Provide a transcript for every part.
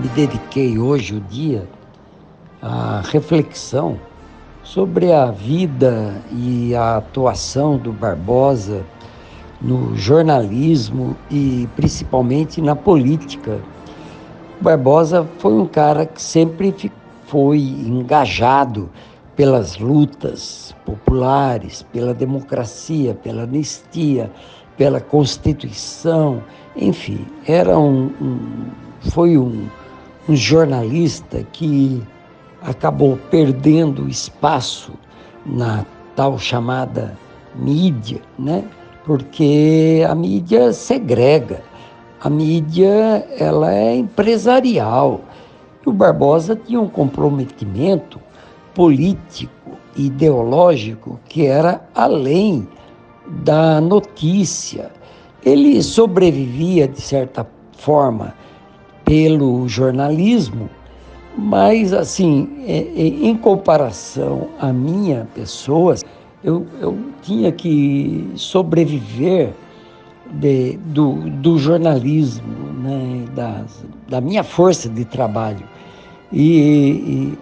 me dediquei hoje o dia à reflexão sobre a vida e a atuação do Barbosa no jornalismo e principalmente na política. O Barbosa foi um cara que sempre foi engajado pelas lutas populares, pela democracia, pela anistia, pela Constituição, enfim, foi um jornalista que acabou perdendo espaço na tal chamada mídia, né? Porque a mídia segrega, a mídia ela é empresarial. E o Barbosa tinha um comprometimento político e ideológico que era além da notícia. Ele sobrevivia, de certa forma, pelo jornalismo, mas, assim, em comparação à minha pessoa, eu tinha que sobreviver do jornalismo, né, da minha força de trabalho. E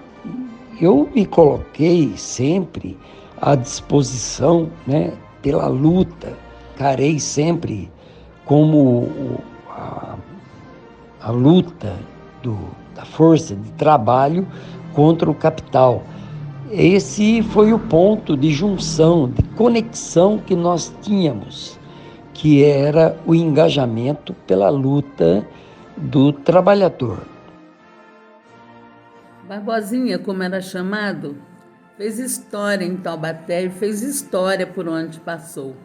eu me coloquei sempre à disposição, né, pela luta, encarei sempre como a luta da força de trabalho contra o capital. Esse foi o ponto de junção, de conexão que nós tínhamos, que era o engajamento pela luta do trabalhador. Barbosinha, como era chamado, fez história em Taubaté e fez história por onde passou.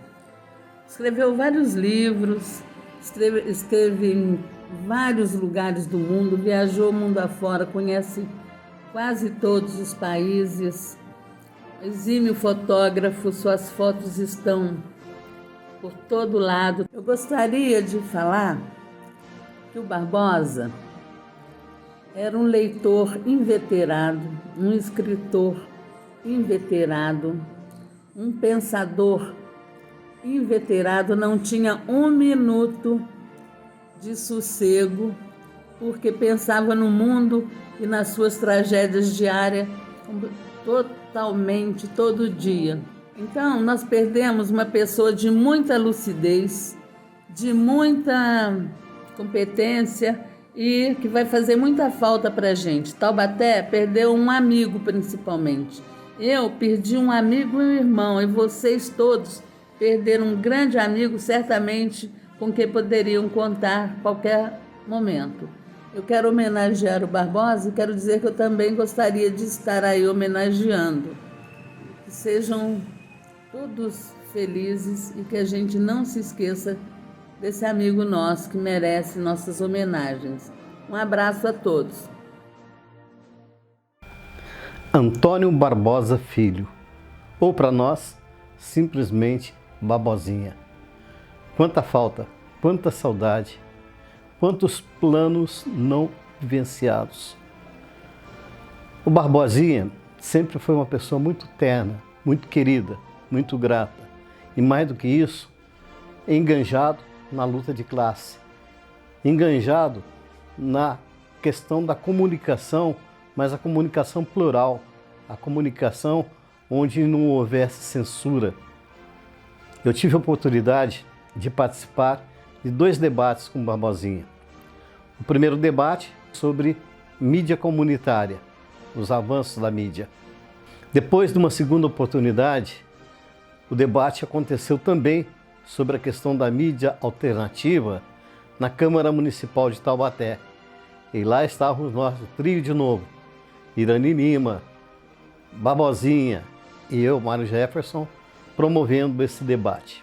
Escreveu vários livros, esteve em vários lugares do mundo, viajou o mundo afora, conhece quase todos os países. Exímio fotógrafo, suas fotos estão por todo lado. Eu gostaria de falar que o Barbosa era um leitor inveterado, um escritor inveterado, um pensador inveterado, não tinha um minuto de sossego, porque pensava no mundo e nas suas tragédias diárias totalmente, todo dia. Então, nós perdemos uma pessoa de muita lucidez, de muita competência e que vai fazer muita falta para a gente. Taubaté perdeu um amigo, principalmente. Eu perdi um amigo e um irmão, e vocês todos perderam um grande amigo, certamente, com quem poderiam contar a qualquer momento. Eu quero homenagear o Barbosa e quero dizer que eu também gostaria de estar aí homenageando. Que sejam todos felizes e que a gente não se esqueça desse amigo nosso que merece nossas homenagens. Um abraço a todos. Antônio Barbosa Filho, ou para nós, simplesmente Barbosinha. Quanta falta, quanta saudade, quantos planos não vivenciados. O Barbosinha sempre foi uma pessoa muito terna, muito querida, muito grata e, mais do que isso, enganjado na luta de classe, enganjado na questão da comunicação, mas a comunicação plural, a comunicação onde não houvesse censura. Eu tive a oportunidade de participar de 2 debates com o Barbosinha. O primeiro debate sobre mídia comunitária, os avanços da mídia. Depois de uma segunda oportunidade, o debate aconteceu também sobre a questão da mídia alternativa na Câmara Municipal de Taubaté. E lá estávamos nós, o trio de novo, Irani Lima, Barbosinha e eu, Mário Jefferson, promovendo esse debate.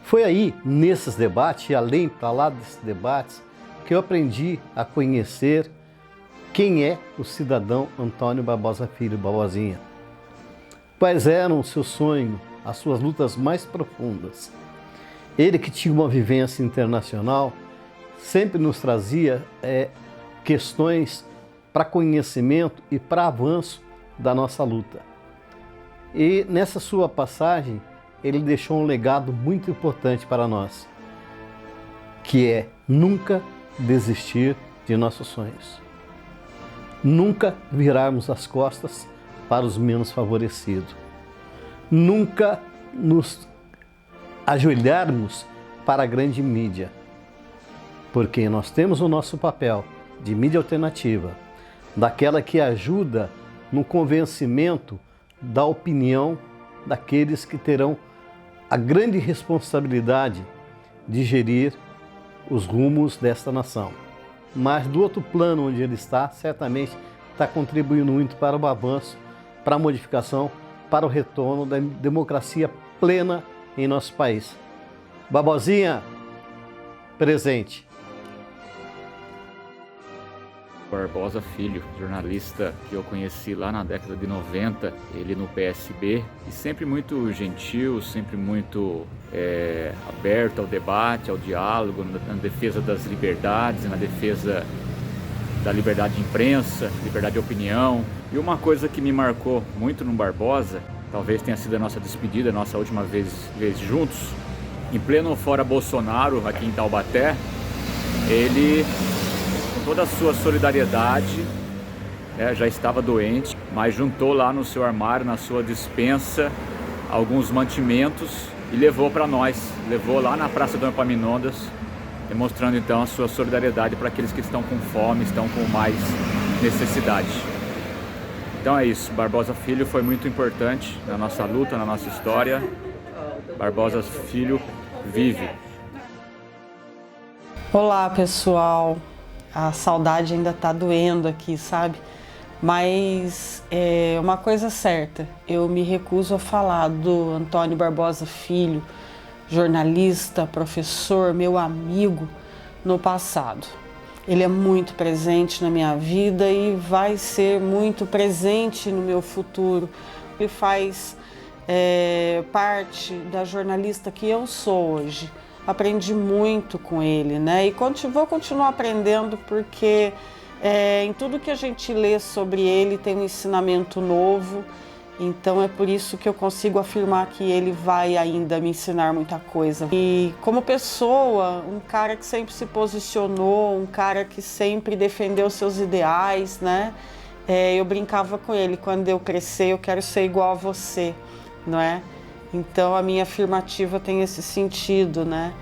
Foi aí, nesses debates, e além para lá desses debates, que eu aprendi a conhecer quem é o cidadão Antônio Barbosa Filho, Barbosinha. Quais eram os seus sonhos, as suas lutas mais profundas. Ele, que tinha uma vivência internacional, sempre nos trazia questões para conhecimento e para avanço da nossa luta. E nessa sua passagem, ele deixou um legado muito importante para nós, que é nunca desistir de nossos sonhos. Nunca virarmos as costas para os menos favorecidos. Nunca nos ajoelharmos para a grande mídia, porque nós temos o nosso papel de mídia alternativa, daquela que ajuda no convencimento da opinião daqueles que terão a grande responsabilidade de gerir os rumos desta nação. Mas do outro plano onde ele está, certamente está contribuindo muito para o avanço, para a modificação, para o retorno da democracia plena em nosso país. Barbosinha, presente. Barbosa Filho, jornalista que eu conheci lá na década de 90, ele no PSB, e sempre muito gentil, sempre muito aberto ao debate, ao diálogo, na defesa das liberdades, na defesa da liberdade de imprensa, liberdade de opinião. E uma coisa que me marcou muito no Barbosa, talvez tenha sido a nossa despedida, a nossa última vez juntos, em pleno Fora Bolsonaro, aqui em Taubaté, ele, com toda a sua solidariedade, já estava doente, mas juntou lá no seu armário, na sua despensa, alguns mantimentos e levou para nós, levou lá na Praça do Epaminondas, demonstrando então a sua solidariedade para aqueles que estão com fome, estão com mais necessidade. Então é isso, Barbosa Filho foi muito importante na nossa luta, na nossa história. Barbosa Filho vive. Olá, pessoal. A saudade ainda tá doendo aqui, sabe? Mas é uma coisa certa, eu me recuso a falar do Antônio Barbosa Filho, jornalista, professor, meu amigo, no passado. Ele é muito presente na minha vida e vai ser muito presente no meu futuro. Ele faz parte da jornalista que eu sou hoje. Aprendi muito com ele, né? E vou continuar aprendendo porque em tudo que a gente lê sobre ele tem um ensinamento novo. Então é por isso que eu consigo afirmar que ele vai ainda me ensinar muita coisa. E como pessoa, um cara que sempre se posicionou, um cara que sempre defendeu seus ideais, né? Eu brincava com ele, quando eu crescer eu quero ser igual a você, não é? Então a minha afirmativa tem esse sentido, né?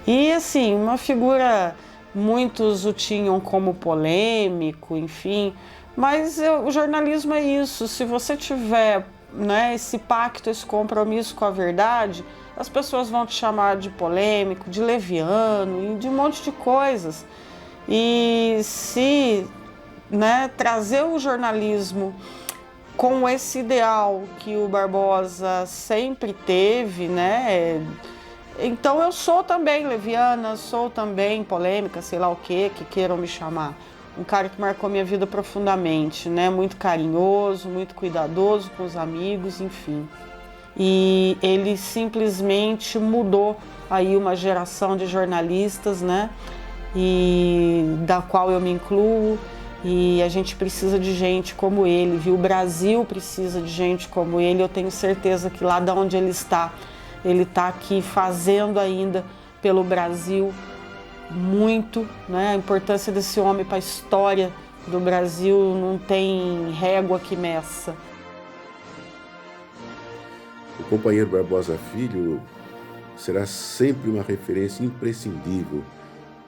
E assim, uma figura, muitos o tinham como polêmico, enfim, mas o jornalismo é isso, se você tiver, né, esse pacto, esse compromisso com a verdade, as pessoas vão te chamar de polêmico, de leviano, de um monte de coisas. E se, né, trazer o jornalismo com esse ideal que o Barbosa sempre teve, né? Então eu sou também leviana, sou também polêmica, sei lá o que queiram me chamar. Um cara que marcou minha vida profundamente, né? Muito carinhoso, muito cuidadoso com os amigos, enfim. E ele simplesmente mudou aí uma geração de jornalistas, né? E da qual eu me incluo. E a gente precisa de gente como ele, viu? O Brasil precisa de gente como ele. Eu tenho certeza que lá de onde ele está aqui fazendo ainda pelo Brasil muito, né? A importância desse homem para a história do Brasil não tem régua que meça. O companheiro Barbosa Filho será sempre uma referência imprescindível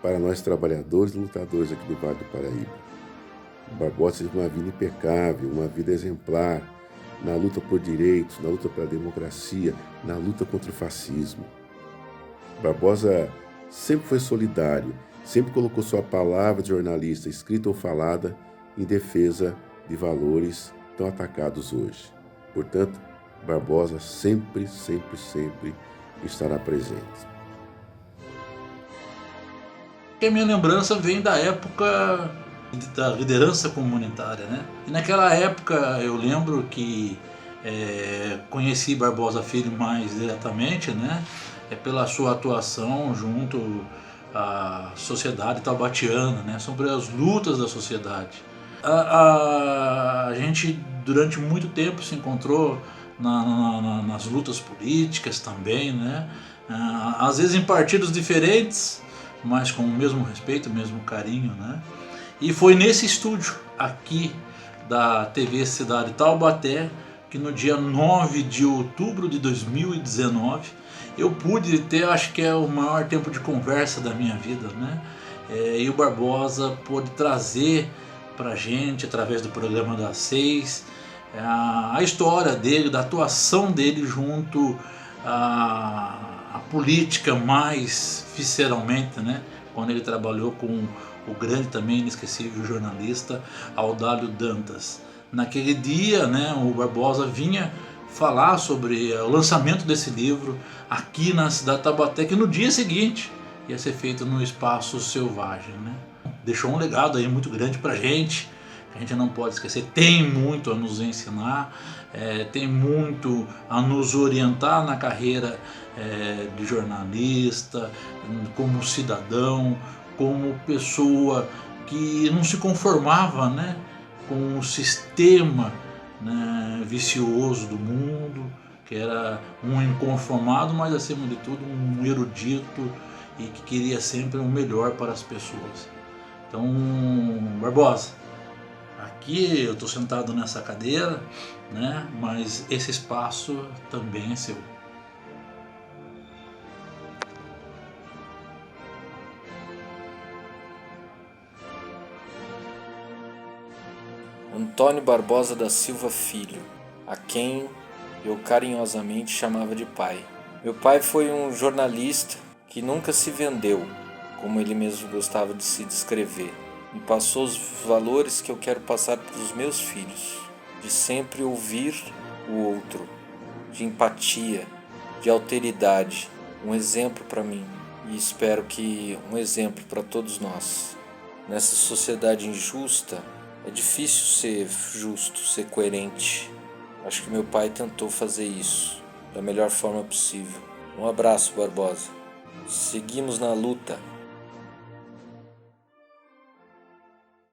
para nós trabalhadores e lutadores aqui do Vale do Paraíba. Barbosa teve uma vida impecável, uma vida exemplar, na luta por direitos, na luta pela democracia, na luta contra o fascismo. Barbosa sempre foi solidário, sempre colocou sua palavra de jornalista, escrita ou falada, em defesa de valores tão atacados hoje. Portanto, Barbosa sempre, sempre, sempre estará presente. A minha lembrança vem da época da liderança comunitária, né? E naquela época eu lembro que conheci Barbosa Filho mais diretamente, né? Pela sua atuação junto à sociedade taubatiana, né? Sobre as lutas da sociedade. A gente durante muito tempo se encontrou nas lutas políticas também, né? Às vezes em partidos diferentes, mas com o mesmo respeito, o mesmo carinho, né? E foi nesse estúdio aqui da TV Cidade Taubaté que no dia 9 de outubro de 2019 eu pude ter, acho que é o maior tempo de conversa da minha vida, né? E o Barbosa pôde trazer pra gente, através do programa das 6, a história dele, da atuação dele junto à política mais visceralmente, né? Quando ele trabalhou com o grande também inesquecível jornalista Audálio Dantas. Naquele dia, né, o Barbosa vinha falar sobre o lançamento desse livro aqui na cidade de Taubaté, que no dia seguinte ia ser feito no Espaço Selvagem, né? Deixou um legado aí muito grande pra gente, que a gente não pode esquecer. Tem muito a nos ensinar, tem muito a nos orientar na carreira de jornalista, como cidadão, como pessoa que não se conformava, né, com o sistema, né, vicioso do mundo, que era um inconformado, mas acima de tudo um erudito e que queria sempre o melhor para as pessoas. Então, Barbosa, aqui eu estou sentado nessa cadeira, né, mas esse espaço também é seu. Antônio Barbosa da Silva Filho, a quem eu carinhosamente chamava de pai. Meu pai foi um jornalista que nunca se vendeu, como ele mesmo gostava de se descrever. Me passou os valores que eu quero passar para os meus filhos, de sempre ouvir o outro, de empatia, de alteridade, um exemplo para mim e espero que um exemplo para todos nós. Nessa sociedade injusta, é difícil ser justo, ser coerente. Acho que meu pai tentou fazer isso da melhor forma possível. Um abraço, Barbosa. Seguimos na luta.